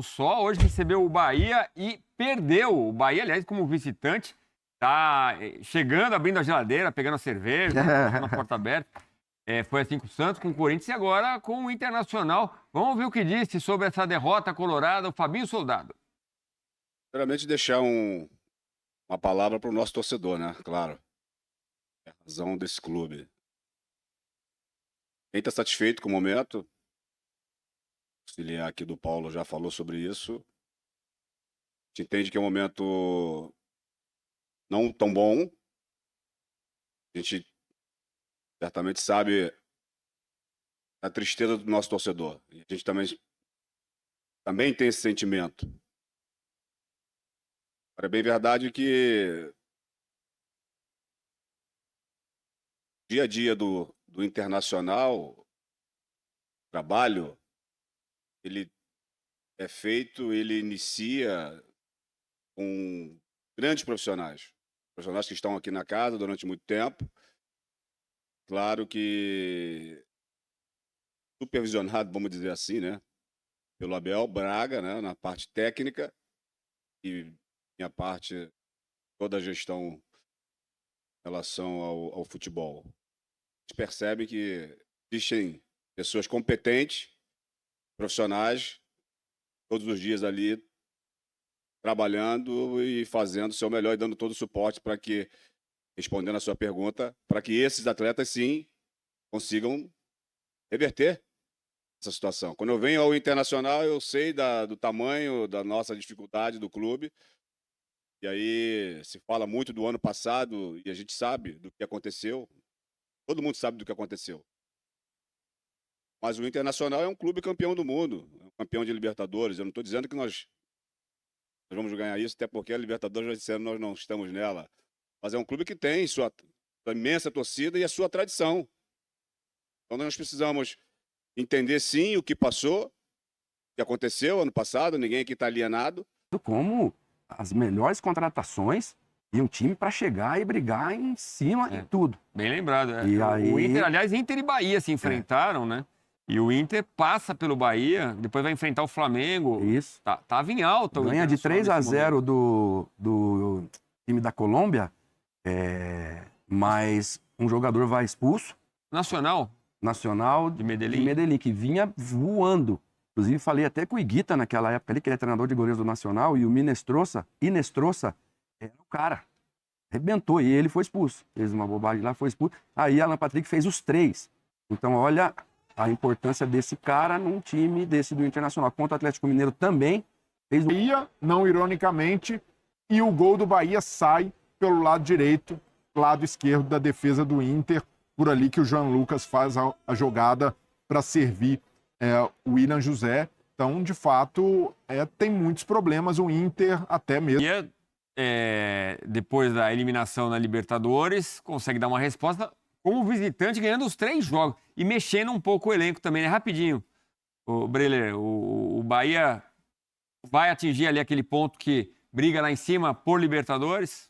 só, hoje recebeu o Bahia e perdeu. O Bahia, aliás, como visitante, tá chegando, abrindo a geladeira, pegando a cerveja, deixando a porta aberta. Foi assim com o Santos, com o Corinthians e agora com o Internacional. Vamos ver o que disse sobre essa derrota colorada o Fabinho Soldado. Primeiramente, deixar uma palavra para o nosso torcedor, né? Claro, é a razão desse clube. Quem está satisfeito com o momento, o auxiliar aqui do Paulo já falou sobre isso. A gente entende que é um momento não tão bom. A gente certamente sabe a tristeza do nosso torcedor. E a gente também tem esse sentimento. É bem verdade que o dia a dia do Internacional, o trabalho, ele é feito, ele inicia com grandes profissionais. Profissionais que estão aqui na casa durante muito tempo. Claro que supervisionado, vamos dizer assim, né? Pelo Abel Braga, né? Na parte técnica e minha parte, toda a gestão em relação ao futebol. A gente percebe que existem pessoas competentes, profissionais, todos os dias ali trabalhando e fazendo o seu melhor e dando todo o suporte para que, respondendo a sua pergunta, para que esses atletas, sim, consigam reverter essa situação. Quando eu venho ao Internacional, eu sei do tamanho da nossa dificuldade do clube, e aí se fala muito do ano passado, e a gente sabe do que aconteceu, todo mundo sabe do que aconteceu. Mas o Internacional é um clube campeão do mundo, campeão de Libertadores. Eu não estou dizendo que nós vamos ganhar isso, até porque a Libertadores já disseram nós não estamos nela. Mas é um clube que tem sua imensa torcida e a sua tradição. Então nós precisamos entender sim o que passou, o que aconteceu ano passado, ninguém aqui está alienado. Como as melhores contratações e um time para chegar e brigar em cima de tudo. Bem lembrado. E aí... O Inter, aliás, Inter e Bahia se enfrentaram, né? E o Inter passa pelo Bahia, depois vai enfrentar o Flamengo. Isso. Tava em alta. Ganha de 3-0 do time da Colômbia, mas um jogador vai expulso. Nacional de Medellín, que vinha voando. Inclusive, falei até com o Higuita naquela época ali, que ele é treinador de goleiros do Nacional, e o Inestrosa era o cara. Arrebentou, e ele foi expulso. Fez uma bobagem lá, foi expulso. Aí Alan Patrick fez os 3. Então, olha a importância desse cara num time desse do Internacional. Contra o Atlético Mineiro também fez Bahia, não ironicamente, e o gol do Bahia sai pelo lado direito, lado esquerdo da defesa do Inter, por ali que o Jean Lucas faz a jogada para servir o William José. Então, de fato, tem muitos problemas o Inter, até mesmo. Depois da eliminação na Libertadores, consegue dar uma resposta como visitante, ganhando os 3 jogos e mexendo um pouco o elenco também, né? Rapidinho, o Breler, o Bahia vai atingir ali aquele ponto que briga lá em cima por Libertadores?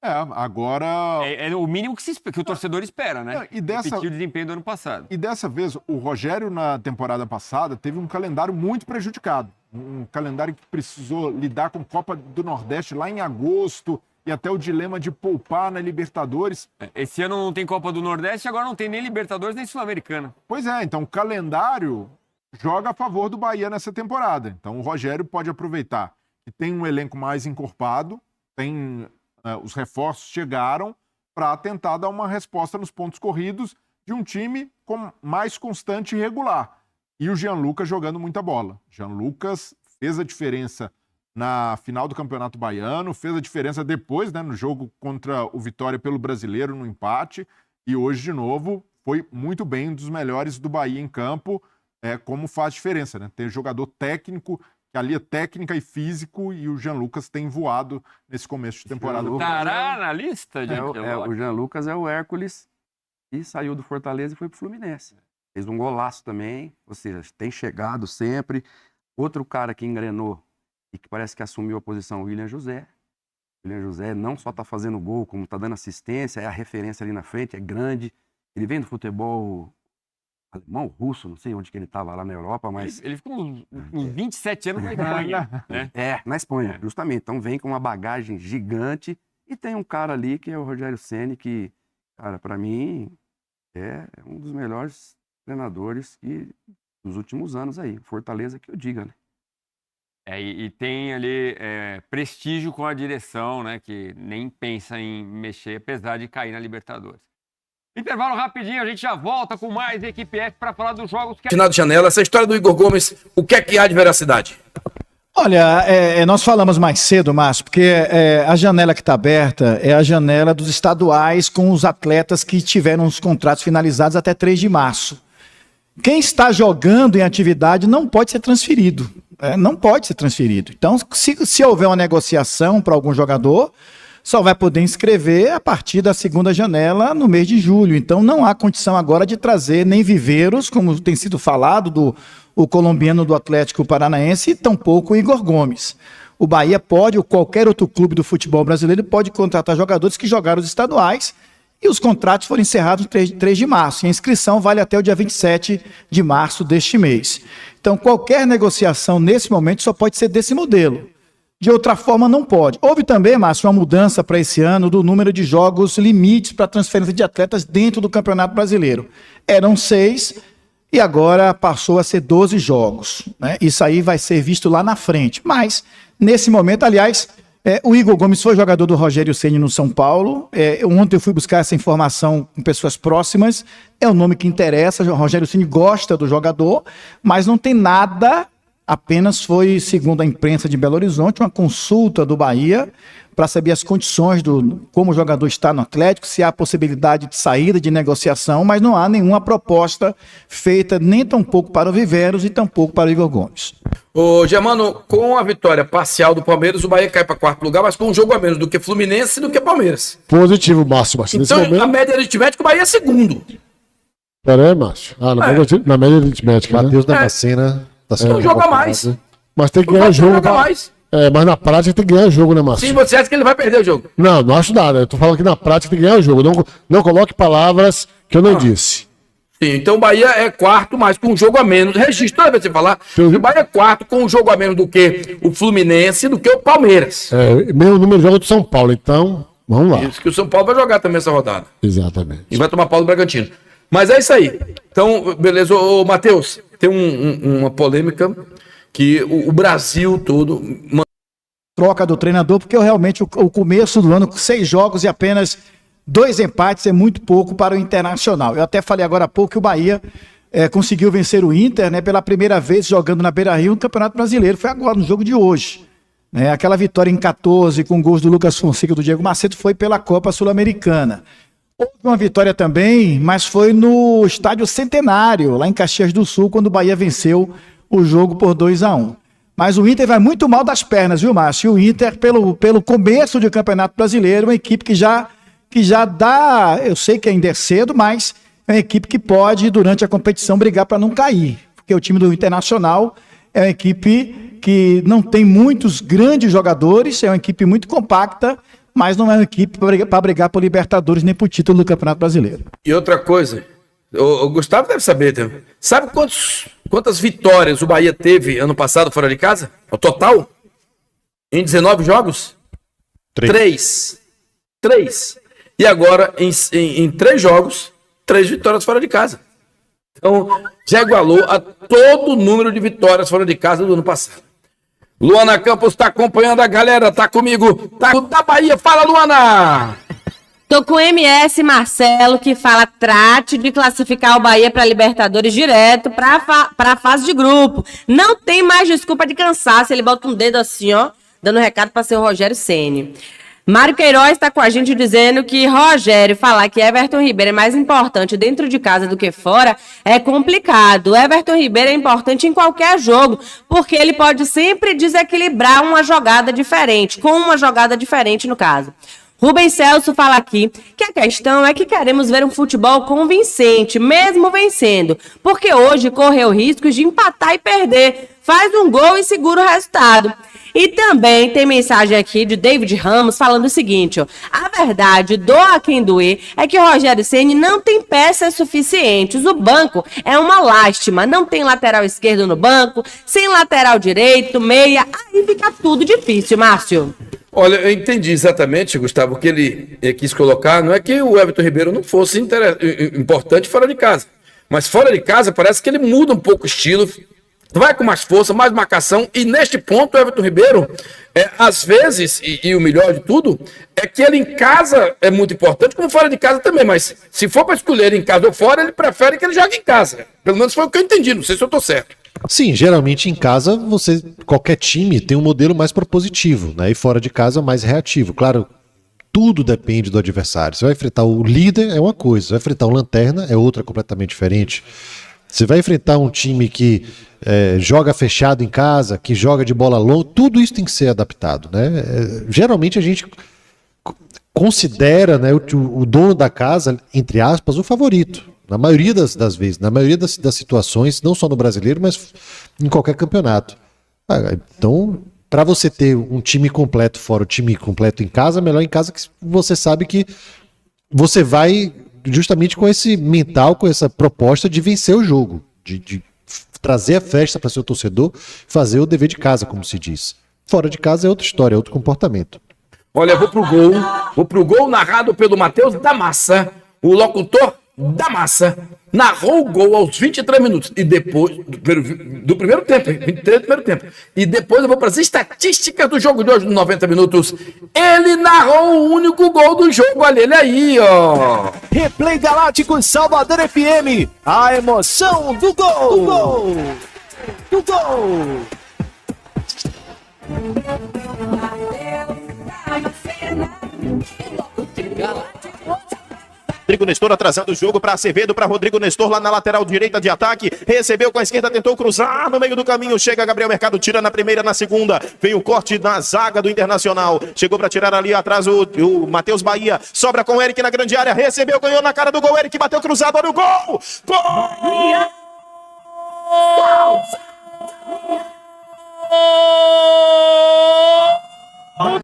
Agora... É o mínimo que o torcedor espera, né? Repetir o desempenho do ano passado. E dessa vez, o Rogério, na temporada passada, teve um calendário muito prejudicado. Um calendário que precisou lidar com Copa do Nordeste lá em agosto e até o dilema de poupar na Libertadores. Esse ano não tem Copa do Nordeste, agora não tem nem Libertadores nem Sul-Americana. Pois é, então o calendário joga a favor do Bahia nessa temporada. Então o Rogério pode aproveitar que tem um elenco mais encorpado, os reforços chegaram para tentar dar uma resposta nos pontos corridos de um time mais constante e regular. E o Jean Lucas jogando muita bola. Jean Lucas fez a diferença na final do Campeonato Baiano, fez a diferença depois, né, no jogo contra o Vitória pelo Brasileiro, no empate, e hoje, de novo, foi muito bem, um dos melhores do Bahia em campo, como faz diferença, né? Tem jogador técnico que alia técnica e físico, e o Jean Lucas tem voado nesse começo de temporada. Estará na lista, o Jean Lucas é o Hércules e saiu do Fortaleza e foi pro Fluminense. Fez um golaço também, ou seja, tem chegado sempre. Outro cara que engrenou e que parece que assumiu a posição, o William José. O William José não só está fazendo gol, como está dando assistência, é a referência ali na frente, é grande. Ele vem do futebol alemão, russo, não sei onde que ele estava lá na Europa, mas... Ele ficou uns 27 anos na Espanha, né? Na Espanha, justamente. Então vem com uma bagagem gigante e tem um cara ali que é o Rogério Ceni, que, cara, para mim é um dos melhores treinadores dos últimos anos aí. Fortaleza que eu diga, né? E tem ali prestígio com a direção, né? Que nem pensa em mexer, apesar de cair na Libertadores. Intervalo rapidinho, a gente já volta com mais Equipe F para falar dos jogos que... Final de janela, essa história do Igor Gomes, o que é que há de veracidade? Olha, nós falamos mais cedo, Márcio, porque a janela que está aberta é a janela dos estaduais com os atletas que tiveram os contratos finalizados até 3 de março. Quem está jogando em atividade não pode ser transferido. Não pode ser transferido. Então, se houver uma negociação para algum jogador, só vai poder inscrever a partir da segunda janela no mês de julho. Então, não há condição agora de trazer nem Viveiros, como tem sido falado, o colombiano do Atlético Paranaense, e tampouco o Igor Gomes. O Bahia pode, ou qualquer outro clube do futebol brasileiro, pode contratar jogadores que jogaram os estaduais e os contratos foram encerrados no 3 de março. E a inscrição vale até o dia 27 de março deste mês. Então, qualquer negociação nesse momento só pode ser desse modelo. De outra forma, não pode. Houve também, Márcio, uma mudança para esse ano do número de jogos limites para transferência de atletas dentro do Campeonato Brasileiro. Eram 6 e agora passou a ser 12 jogos, né? Isso aí vai ser visto lá na frente. Mas, nesse momento, aliás, o Igor Gomes foi jogador do Rogério Ceni no São Paulo. Ontem eu fui buscar essa informação com pessoas próximas. É o nome que interessa. O Rogério Ceni gosta do jogador, mas não tem nada... Apenas foi, segundo a imprensa de Belo Horizonte, uma consulta do Bahia para saber as condições como o jogador está no Atlético, se há possibilidade de saída, de negociação, mas não há nenhuma proposta feita nem tampouco para o Viveiros e tampouco para o Igor Gomes. Ô, Germano, com a vitória parcial do Palmeiras, o Bahia cai para 4º lugar, mas com um jogo a menos do que Fluminense e do que Palmeiras. Positivo, Márcio. Então, a média aritmética, o Bahia é 2º. Pera aí, Márcio. Na média aritmética, Matheus da Vacina... Não joga mais. Mas tem que ganhar jogo. Mais. Mas na prática tem que ganhar jogo, né, Márcio? Sim, você acha que ele vai perder o jogo? Não acho nada. Eu tô falando que na prática tem que ganhar jogo. Não coloque palavras que eu não disse. Sim, então o Bahia é 4º, mas com um jogo a menos. Registro, toda vez que você falar, o Bahia é 4º com um jogo a menos do que o Fluminense e do que o Palmeiras. Mesmo número de jogos do São Paulo, então vamos lá. Isso que o São Paulo vai jogar também essa rodada. Exatamente. E vai tomar pau do Bragantino. Mas é isso aí. Então, beleza. Ô, Matheus, tem uma polêmica que o Brasil todo... Troca do treinador, porque realmente o começo do ano, com 6 jogos e apenas 2 empates, é muito pouco para o Internacional. Eu até falei agora há pouco que o Bahia conseguiu vencer o Inter, né, pela primeira vez jogando na Beira-Rio no Campeonato Brasileiro. Foi agora, no jogo de hoje. Aquela vitória em 14 com gols do Lucas Fonseca e do Diego Macedo foi pela Copa Sul-Americana. Houve uma vitória também, mas foi no Estádio Centenário, lá em Caxias do Sul, quando o Bahia venceu o jogo por 2-1. Mas o Inter vai muito mal das pernas, viu, Márcio? O Inter, pelo começo do Campeonato Brasileiro, uma equipe que já dá, eu sei que ainda é cedo, mas é uma equipe que pode, durante a competição, brigar para não cair. Porque o time do Internacional é uma equipe que não tem muitos grandes jogadores, é uma equipe muito compacta, mas não é uma equipe para brigar por Libertadores nem por título do Campeonato Brasileiro. E outra coisa, o Gustavo deve saber, sabe quantas vitórias o Bahia teve ano passado fora de casa? O total? Em 19 jogos? 3. E agora, em 3 jogos, 3 vitórias fora de casa. Então, já igualou a todo o número de vitórias fora de casa do ano passado. Luana Campos está acompanhando a galera, tá comigo, tá da Bahia. Fala, Luana! Tô com o MS Marcelo, que fala: trate de classificar o Bahia para Libertadores direto para a fase de grupo. Não tem mais desculpa de cansaço. Ele bota um dedo assim, ó, dando recado para ser o Rogério Ceni. Mário Queiroz está com a gente dizendo que Rogério falar que Everton Ribeiro é mais importante dentro de casa do que fora é complicado. O Everton Ribeiro é importante em qualquer jogo, porque ele pode sempre desequilibrar uma jogada diferente, com uma jogada diferente no caso. Rubens Celso fala aqui que a questão é que queremos ver um futebol convincente, mesmo vencendo, porque hoje correu riscos de empatar e perder. Faz um gol e segura o resultado. E também tem mensagem aqui de David Ramos falando o seguinte, ó. A verdade, doa quem doer, é que o Rogério Ceni não tem peças suficientes. O banco é uma lástima. Não tem lateral esquerdo no banco, sem lateral direito, meia. Aí fica tudo difícil, Márcio. Olha, eu entendi exatamente, Gustavo, o que ele quis colocar. Não é que o Everton Ribeiro não fosse importante fora de casa. Mas fora de casa parece que ele muda um pouco o estilo, vai com mais força, mais marcação. E neste ponto o Everton Ribeiro, às vezes, e o melhor de tudo, é que ele em casa é muito importante, como fora de casa também. Mas se for para escolher em casa ou fora, ele prefere que ele jogue em casa. Pelo menos foi o que eu entendi, não sei se eu estou certo. Sim, geralmente em casa qualquer time tem um modelo mais propositivo, né? E fora de casa mais reativo. Claro, tudo depende do adversário. Você vai enfrentar o líder é uma coisa, você vai enfrentar o lanterna é outra completamente diferente. Você vai enfrentar um time que joga fechado em casa, que joga de bola longa, tudo isso tem que ser adaptado, né? Geralmente a gente considera, né, o dono da casa, entre aspas, o favorito. Na maioria das vezes, na maioria das situações, não só no brasileiro, mas em qualquer campeonato. Então, para você ter um time completo fora, o time completo em casa, melhor em casa que você sabe que você vai justamente com esse mental, com essa proposta de vencer o jogo, de trazer a festa para seu torcedor, fazer o dever de casa, como se diz. Fora de casa é outra história, é outro comportamento. Olha, eu vou pro gol narrado pelo Matheus da Massa, o locutor da Massa, narrou o gol aos 23 minutos e depois do primeiro tempo, 23 do primeiro tempo. E depois eu vou para as estatísticas do jogo de hoje, nos 90 minutos. Ele narrou o único gol do jogo, olha ele aí, ó. Replay Galáctico Salvador FM, a emoção do gol. Do gol. Do gol. Rodrigo Nestor atrasando o jogo para Acevedo, para Rodrigo Nestor lá na lateral direita de ataque, recebeu com a esquerda, tentou cruzar no meio do caminho, chega Gabriel Mercado, tira na primeira, na segunda, veio o corte na zaga do Internacional, chegou para tirar ali atrás o Matheus Bahia, sobra com o Eric na grande área, recebeu, ganhou na cara do gol, Eric bateu cruzado, olha o gol! Gol!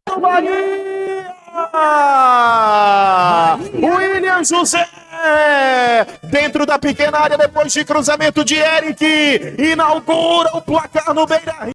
Do Bahia! William José dentro da pequena área depois de cruzamento de Eric inaugura o placar no Beira-Rio.